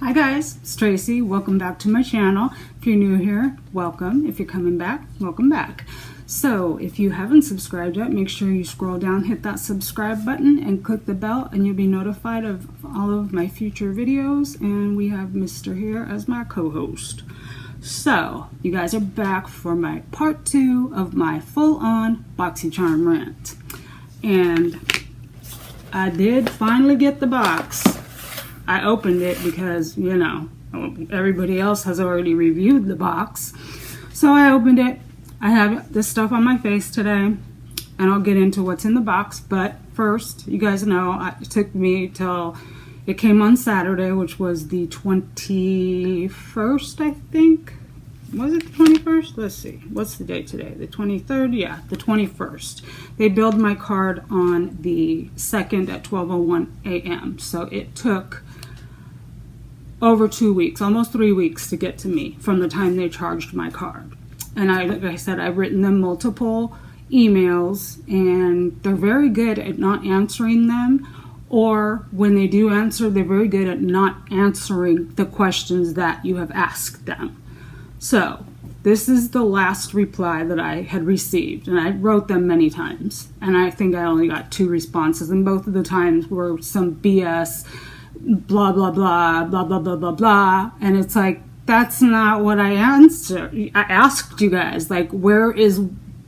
Hi guys, it's Tracy. Welcome back to my channel. If you're new here, welcome. If you're coming back, welcome back. So if you haven't subscribed yet, make sure you scroll down, hit that subscribe button and click the bell and you'll be notified of all of my future videos. And we have Mr. here as my co-host. So you guys are back for my part 2 of my full-on Boxycharm rant. And I did finally get the box. I opened it because, you know, everybody else has already reviewed the box. So I opened it. I have this stuff on my face today, and I'll get into what's in the box. But first, you guys know, it took me till it came on Saturday, which was the 21st, I think. Was it the 21st? Let's see. What's the date today? The 23rd? Yeah, the 21st. They billed my card on the 2nd at 12:01 a.m. So it took over 2 weeks, almost 3 weeks to get to me from the time they charged my card. And like I said, I've written them multiple emails, and they're very good at not answering them. Or when they do answer, they're very good at not answering the questions that you have asked them. So this is the last reply that I had received, and I wrote them many times, and I think I only got 2 responses, and both of the times were some BS, blah blah blah blah blah blah blah blah. And it's like, that's not what I answered. I asked you guys, like, where is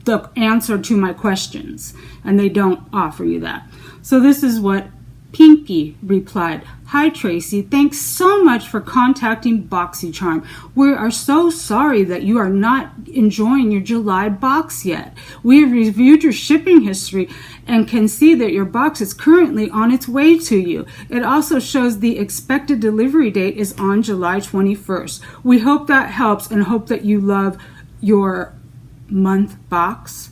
the answer to my questions? And they don't offer you that. So this is what Pinky replied. Hi Tracy, thanks so much for contacting Boxycharm. We are so sorry that you are not enjoying your July box yet. We have reviewed your shipping history and can see that your box is currently on its way to you. It also shows the expected delivery date is on July 21st. We hope that helps and hope that you love your month box.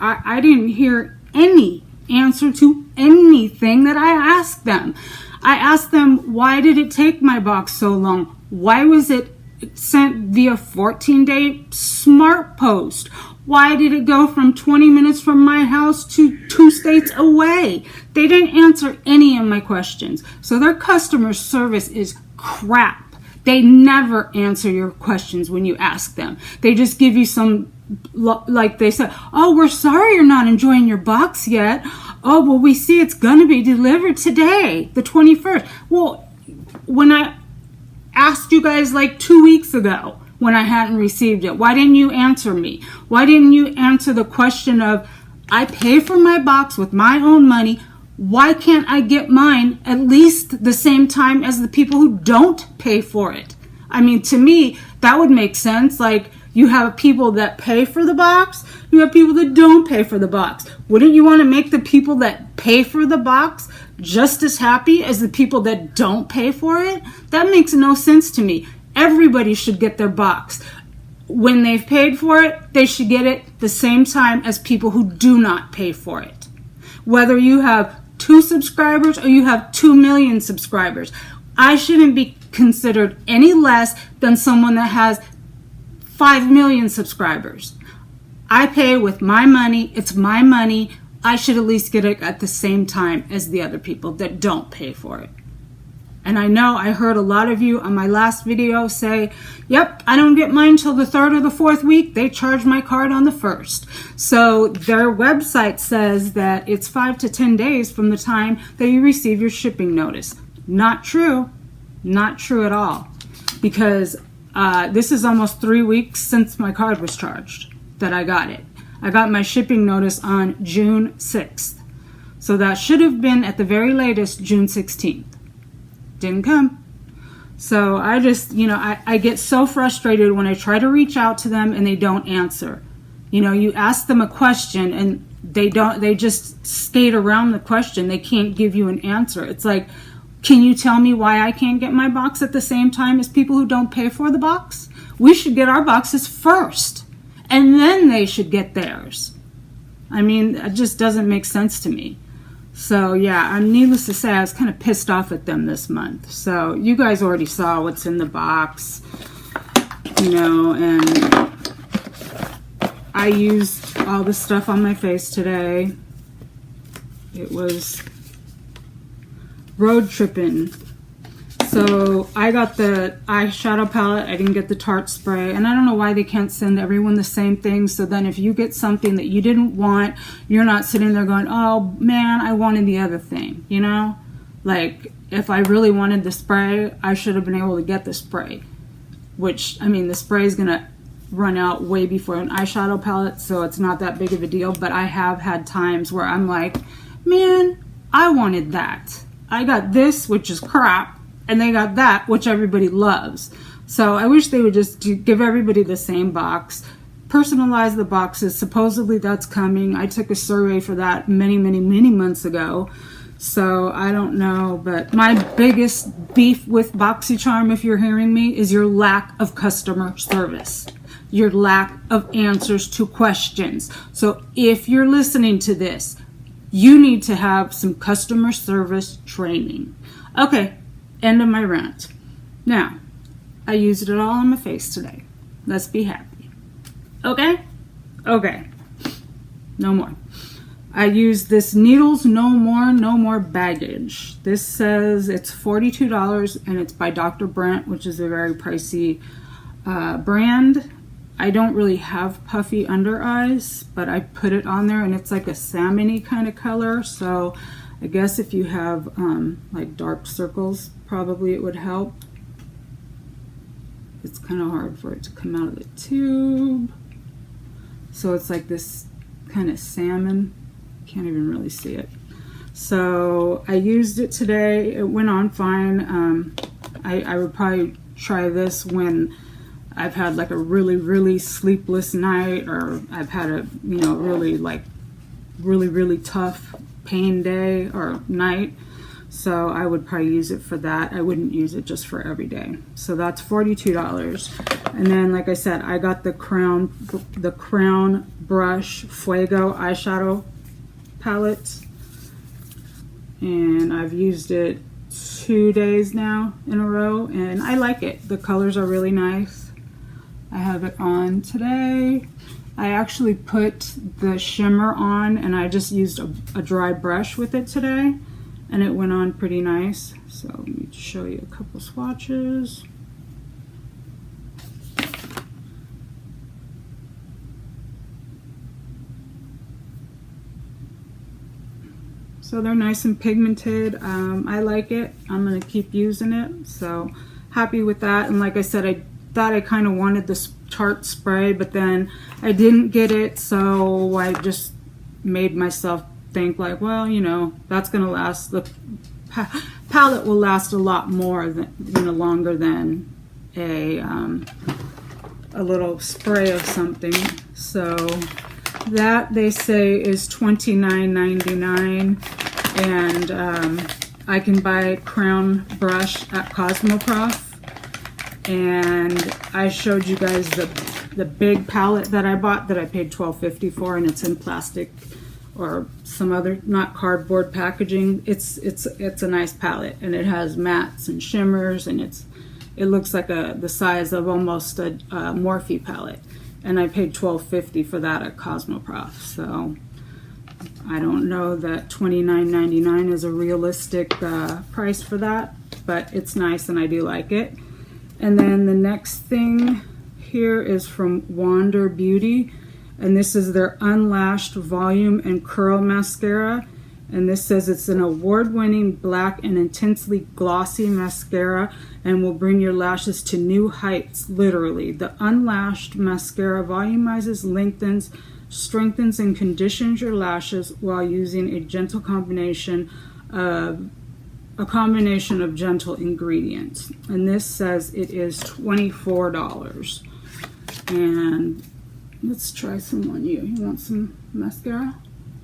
I didn't hear any answer to anything that I asked them. I asked them, why did it take my box so long? Why was it sent via 14-day smart post? Why did it go from 20 minutes from my house to 2 states away? They didn't answer any of my questions. So their customer service is crap. They never answer your questions when you ask them. They just give you some, like they said, oh, we're sorry you're not enjoying your box yet. Oh, well, we see it's going to be delivered today, the 21st. Well, when I asked you guys like 2 weeks ago when I hadn't received it, why didn't you answer me? Why didn't you answer the question of, I pay for my box with my own money. Why can't I get mine at least the same time as the people who don't pay for it? I mean, to me, that would make sense. Like, you have people that pay for the box, you have people that don't pay for the box. Wouldn't you want to make the people that pay for the box just as happy as the people that don't pay for it? That makes no sense to me. Everybody should get their box. When they've paid for it, they should get it the same time as people who do not pay for it. Whether you have 2 subscribers or you have 2 million subscribers, I shouldn't be considered any less than someone that has 5 million subscribers. I pay with my money. It's my money. I should at least get it at the same time as the other people that don't pay for it. And I know I heard a lot of you on my last video say, yep, I don't get mine till the 3rd or the 4th week. They charge my card on the 1st. So their website says that it's 5 to 10 days from the time that you receive your shipping notice. Not true. Not true at all. Because this is almost 3 weeks since my card was charged that I got it. I got my shipping notice on June 6th. So that should have been at the very latest June 16th. Didn't come. So I just, you know, I get so frustrated when I try to reach out to them and they don't answer. You know, you ask them a question and they just skate around the question. They can't give you an answer. It's like, can you tell me why I can't get my box at the same time as people who don't pay for the box? We should get our boxes first, and then they should get theirs. I mean, it just doesn't make sense to me. So yeah, I'm needless to say, I was kind of pissed off at them this month. So you guys already saw what's in the box, you know, and I used all the stuff on my face today. It was road tripping. So I got the eyeshadow palette. I didn't get the Tarte spray. And I don't know why they can't send everyone the same thing. So then if you get something that you didn't want, you're not sitting there going, oh man, I wanted the other thing, you know? Like, if I really wanted the spray, I should have been able to get the spray. Which, I mean, the spray is going to run out way before an eyeshadow palette, so it's not that big of a deal. But I have had times where I'm like, man, I wanted that. I got this, which is crap. And they got that, which everybody loves. So I wish they would just give everybody the same box. Personalize the boxes. Supposedly that's coming. I took a survey for that many, many, many months ago. So I don't know. But my biggest beef with Boxycharm, if you're hearing me, is your lack of customer service. Your lack of answers to questions. So if you're listening to this, you need to have some customer service training. Okay. End of my rant. Now, I used it all on my face today. Let's be happy. Okay? Okay. No more. I used this Needles No More Baggage. This says it's $42 and it's by Dr. Brent, which is a very pricey brand. I don't really have puffy under eyes, but I put it on there and it's like a salmon-y kind of color. So I guess if you have like dark circles, probably it would help. It's kind of hard for it to come out of the tube. So it's like this kind of salmon. Can't even really see it. So I used it today. It went on fine. I would probably try this when I've had like a really, really sleepless night, or I've had a, you know, really tough pain day or night. So I would probably use it for that. I wouldn't use it just for every day. So that's $42. And then, like I said, I got the Crown Brush Fuego eyeshadow palette. And I've used it 2 days now in a row. And I like it. The colors are really nice. I have it on today. I actually put the shimmer on and I just used a dry brush with it today. And it went on pretty nice. So let me show you a couple swatches. So they're nice and pigmented. I like it. I'm going to keep using it. So happy with that. And like I said, I thought I kind of wanted this Tarte spray, but then I didn't get it. So I just made myself think like, well, you know, that's going to last. The palette will last a lot more than, you know, longer than a little spray of something. So that, they say, is $29.99, and I can buy Crown Brush at Cosmoprof. And I showed you guys the big palette that I bought that I paid $12.50 for, and it's in plastic or some other, not cardboard packaging. It's a nice palette, and it has mattes and shimmers, and it looks like the size of almost a Morphe palette. And I paid $12.50 for that at Cosmoprof. So I don't know that $29.99 is a realistic price for that, but it's nice and I do like it. And then the next thing here is from Wander Beauty, and this is their Unlashed Volume and Curl Mascara. And this says it's an award-winning black and intensely glossy mascara and will bring your lashes to new heights, literally. The Unlashed Mascara volumizes, lengthens, strengthens, and conditions your lashes while using a combination of gentle ingredients. And this says it is $24. And let's try some on you. You want some mascara?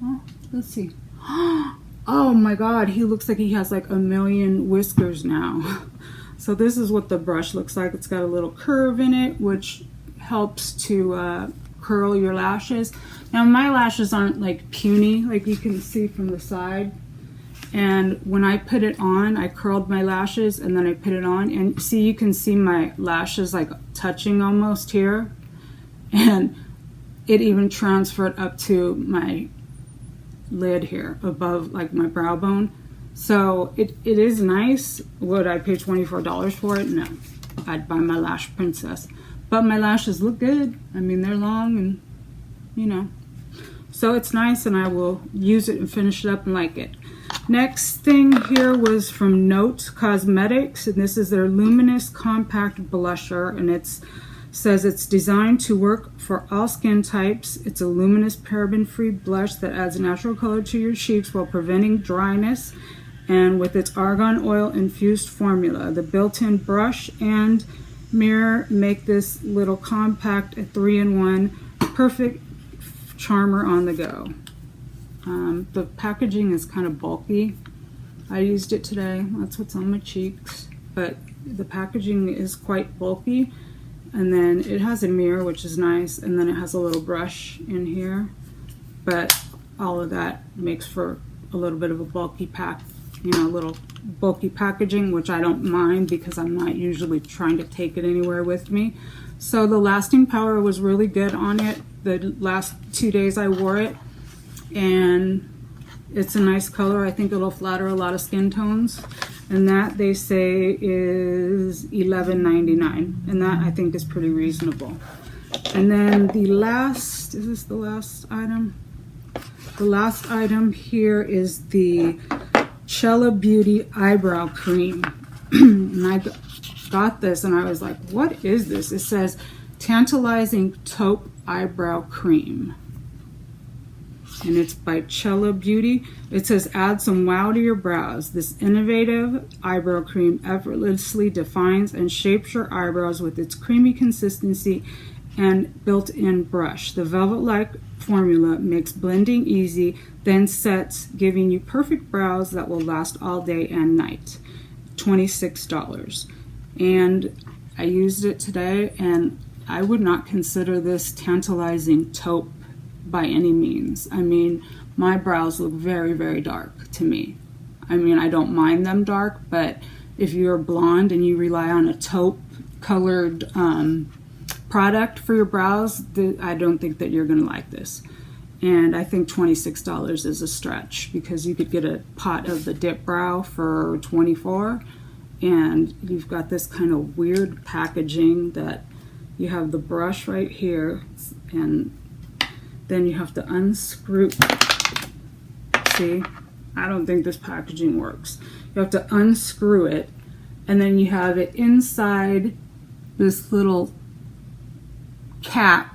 Oh, let's see. Oh my god, he looks like he has like a million whiskers now. So this is what the brush looks like. It's got a little curve in it, which helps to curl your lashes. Now my lashes aren't like puny, like you can see from the side. And when I put it on, I curled my lashes and then I put it on, and see, you can see my lashes like touching almost here. And it even transferred up to my lid here above, like my brow bone. So it is nice. Would I pay $24 for it? No. I'd buy my Lash Princess. But my lashes look good. I mean, they're long and, you know. So it's nice, and I will use it and finish it up and like it. Next thing here was from Note Cosmetics, and this is their Luminous Compact Blusher, and it says it's designed to work for all skin types. It's a luminous paraben-free blush that adds natural color to your cheeks while preventing dryness, and with its argan oil infused formula. The built-in brush and mirror make this little compact a 3-in-1 perfect charmer on the go. The packaging is kind of bulky. I used it today. That's what's on my cheeks. But the packaging is quite bulky. And then it has a mirror, which is nice. And then it has a little brush in here. But all of that makes for a little bit of a bulky pack, you know, a little bulky packaging, which I don't mind because I'm not usually trying to take it anywhere with me. So the lasting power was really good on it. The last 2 days I wore it, and it's a nice color. I think it'll flatter a lot of skin tones, and that they say is $11.99, and that I think is pretty reasonable. And then the last, is this the last item? The last item here is the Lea Beauty eyebrow cream. And I got this and I was like, what is this? It says Tantalizing Taupe Eyebrow Cream, and it's by Lea Beauty. It says, add some wow to your brows. This innovative eyebrow cream effortlessly defines and shapes your eyebrows with its creamy consistency and built-in brush. The velvet-like formula makes blending easy, then sets, giving you perfect brows that will last all day and night. $26. And I used it today, and I would not consider this tantalizing taupe by any means. I mean, my brows look very, very dark to me. I mean, I don't mind them dark, but if you're blonde and you rely on a taupe colored product for your brows, I don't think that you're going to like this. And I think $26 is a stretch, because you could get a pot of the dip brow for $24, and you've got this kind of weird packaging that you have the brush right here, and then you have to unscrew. See, I don't think this packaging works. You have to unscrew it, and then you have it inside this little cap.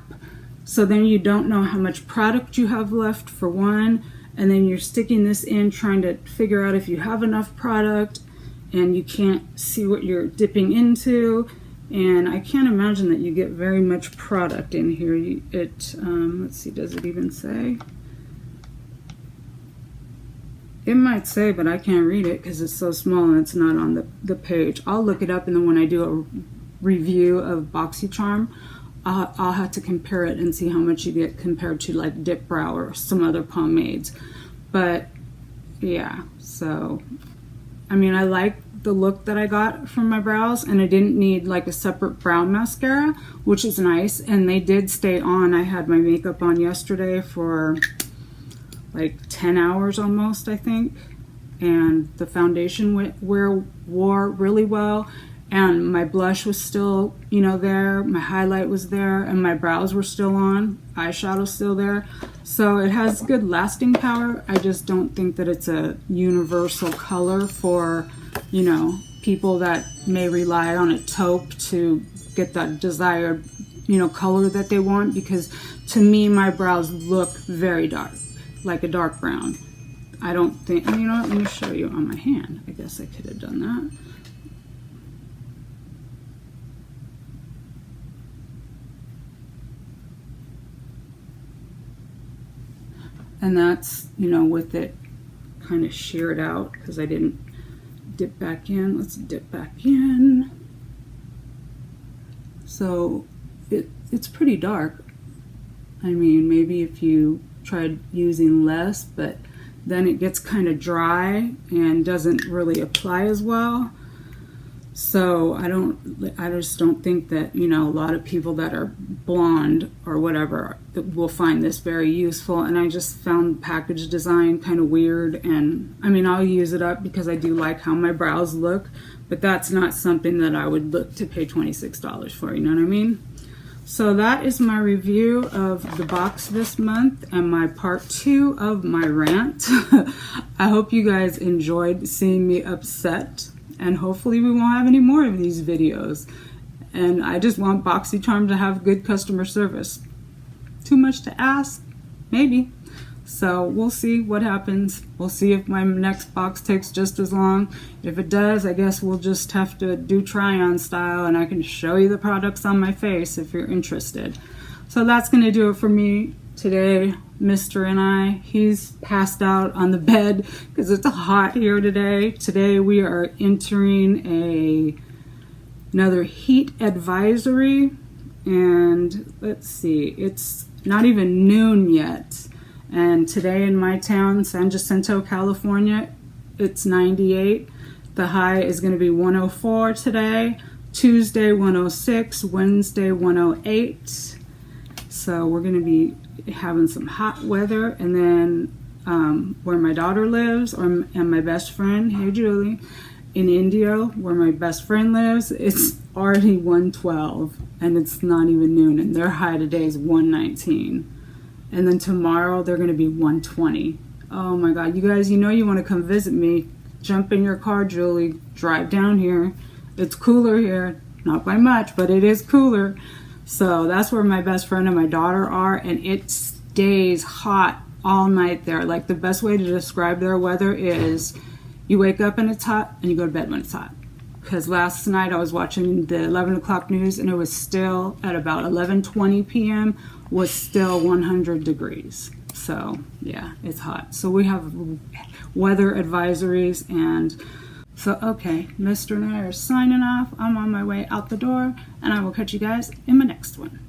So then you don't know how much product you have left, for one, and then you're sticking this in trying to figure out if you have enough product, and you can't see what you're dipping into. And I can't imagine that you get very much product in here. Let's see, does it even say? It might say, but I can't read it because it's so small and it's not on the page. I'll look it up, and then when I do a review of Boxycharm, I'll have to compare it and see how much you get compared to like Dip Brow or some other pomades. But yeah, so I mean, I like the look that I got from my brows, and I didn't need like a separate brow mascara, which is nice. And they did stay on. I had my makeup on yesterday for like 10 hours almost, I think, and the foundation wore really well, and my blush was still, you know, there, my highlight was there, and my brows were still on, eyeshadow still there. So it has good lasting power. I just don't think that it's a universal color for, you know, people that may rely on a taupe to get that desired, you know, color that they want, because to me my brows look very dark, like a dark brown. I don't think, you know what, let me show you on my hand. I guess I could have done that. And that's, you know, with it kind of sheared out because I didn't dip back in. Let's dip back in. So it's pretty dark. I mean, maybe if you tried using less, but then it gets kind of dry and doesn't really apply as well. So I just don't think that, you know, a lot of people that are blonde or whatever will find this very useful. And I just found package design kind of weird. And I mean, I'll use it up because I do like how my brows look, but that's not something that I would look to pay $26 for, you know what I mean? So that is my review of the box this month and my part 2 of my rant. I hope you guys enjoyed seeing me upset, and hopefully we won't have any more of these videos. And I just want Boxycharm to have good customer service. Too much to ask? Maybe. So we'll see what happens. We'll see if my next box takes just as long. If it does, I guess we'll just have to do try-on style, and I can show you the products on my face if you're interested. So that's going to do it for me today. Mr. and I, he's passed out on the bed because it's hot here today. Today we are entering another heat advisory, and let's see, it's not even noon yet. And today in my town, San Jacinto, California, it's 98. The high is going to be 104 today. Tuesday 106, Wednesday 108. So we're going to be having some hot weather. And then where my daughter lives, and my best friend, hey Julie, in India, where my best friend lives, it's already 112, and it's not even noon, and their high today is 119. And then tomorrow they're going to be 120. Oh my God, you guys, you know you want to come visit me. Jump in your car, Julie. Drive down here. It's cooler here. Not by much, but it is cooler. So that's where my best friend and my daughter are, and it stays hot all night there. Like, the best way to describe their weather is you wake up and it's hot, and you go to bed when it's hot. Because last night I was watching the 11 o'clock news, and it was still at about 11:20 p.m. was still 100 degrees. So yeah, it's hot. So we have weather advisories, and so okay, Mr. and I are signing off. I'm on my way out the door, and I will catch you guys in my next one.